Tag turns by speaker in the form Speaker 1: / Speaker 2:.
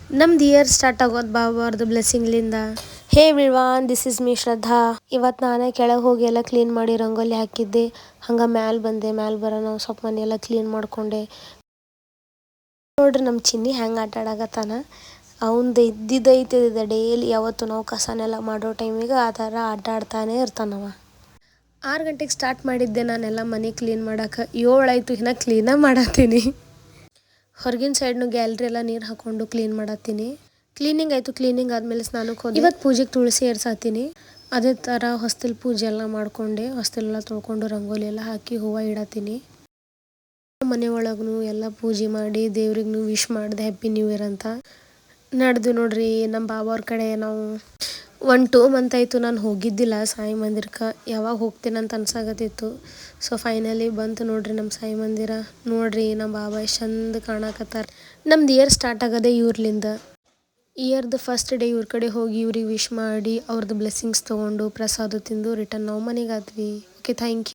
Speaker 1: ನಮ್ದು year start ಆಗೋದು ಬಾಬಾರ್ದು ಬ್ಲೆಸ್ಸಿಂಗ್ಲಿಂದ. ಹೇ Vivaan, this is me ಶ್ರದ್ಧಾ. ಇವತ್ತು ನಾನೇ ಕೆಳಗೆ ಹೋಗಿ ಎಲ್ಲ ಕ್ಲೀನ್ ಮಾಡಿ ರಂಗೋಲಿ ಹಾಕಿದ್ದೆ. ಹಂಗೆ ಮ್ಯಾಲೆ ಬಂದೆ. ಮ್ಯಾಲೆ ಬರೋಣ ಸ್ವಲ್ಪ ಮನೆ ಎಲ್ಲ ಕ್ಲೀನ್ ಮಾಡಿಕೊಂಡೆ. ನೋಡ್ರಿ ನಮ್ಮ ಚಿನ್ನಿ ಹೆಂಗೆ ಆಟ ಆಡಕತ್ತಾನ. ಅವಂದು ಇದ್ದಿದ್ದೈತೆ ಡೈಲಿ ಯಾವತ್ತು ನಾವು ಕಸನೆಲ್ಲ ಮಾಡೋ ಟೈಮಿಗೆ ಆ ಥರ ಆಟ ಆಡ್ತಾನೆ ಇರ್ತಾನವ. 6 ಗಂಟೆಗೆ ಸ್ಟಾರ್ಟ್ ಮಾಡಿದ್ದೆ ನಾನೆಲ್ಲ ಮನೆ ಕ್ಲೀನ್ ಮಾಡೋಕೆ. 7 ಆಯಿತು, ಇನ್ನೂ ಕ್ಲೀನೇ ಮಾಡತ್ತೀನಿ. ಹೊರಗಿನ ಸೈಡ್ನು ಗ್ಯಾಲ್ರಿ ಎಲ್ಲ ನೀರು ಹಾಕ್ಕೊಂಡು ಕ್ಲೀನ್ ಮಾಡತ್ತೀನಿ. ಕ್ಲೀನಿಂಗ್ ಆಯಿತು. ಕ್ಲೀನಿಂಗ್ ಆದಮೇಲೆ ಸ್ನಾನಕ್ಕೆ ಹೋದೆ. ಇವತ್ತು ಪೂಜೆಗೆ ತುಳಸಿ ಏರ್ಸಾತೀನಿ. ಅದೇ ಥರ ಹೊಸ್ತಿಲ್ ಪೂಜೆ ಎಲ್ಲ ಮಾಡಿಕೊಂಡೆ. ಹೊಸ್ತಿಲೆಲ್ಲ ತೊಳ್ಕೊಂಡು ರಂಗೋಲಿ ಎಲ್ಲ ಹಾಕಿ ಹೂವು ಇಡತ್ತೀನಿ. ಮನೆ ಒಳಗೂ ಎಲ್ಲ ಪೂಜೆ ಮಾಡಿ ದೇವ್ರಿಗೂ ವಿಶ್ ಮಾಡಿದೆ ಹ್ಯಾಪಿ ನ್ಯೂ ಇಯರ್ ಅಂತ. ನಡೆದು ನೋಡ್ರಿ ನಮ್ಮ ಬಾಬಾವ್ರ ಕಡೆ ನಾವು 1-2 ಮಂತ್ ಆಯಿತು ನಾನು ಹೋಗಿದ್ದಿಲ್ಲ ಸಾಯಿ ಮಂದಿರಕ್ಕೆ. ಯಾವಾಗ ಹೋಗ್ತೀನಂತ ಅನ್ಸಾಕತ್ತಿತ್ತು. ಸೊ ಫೈನಲಿ ಬಂತು ನೋಡ್ರಿ ನಮ್ಮ ಸಾಯಿ ಮಂದಿರ. ನೋಡ್ರಿ ನಮ್ಮ ಬಾಬಾ ಎಷ್ಟು ಚಂದ ಕಾಣಕತ್ತಾರ. ನಮ್ದು ಇಯರ್ ಸ್ಟಾರ್ಟ್ ಆಗೋದೇ ಇವ್ರಲಿಂದ. ಇಯರ್ದು ಫಸ್ಟ್ ಡೇ ಇವ್ರ ಕಡೆ ಹೋಗಿ ಇವ್ರಿಗೆ ವಿಶ್ ಮಾಡಿ ಅವ್ರದ್ದು ಬ್ಲೆಸ್ಸಿಂಗ್ಸ್ ತೊಗೊಂಡು ಪ್ರಸಾದ ತಿಂದು ರಿಟರ್ನ್ ನಾವು ಮನೆಗೆ ಆದ್ವಿ. Okay, thank you.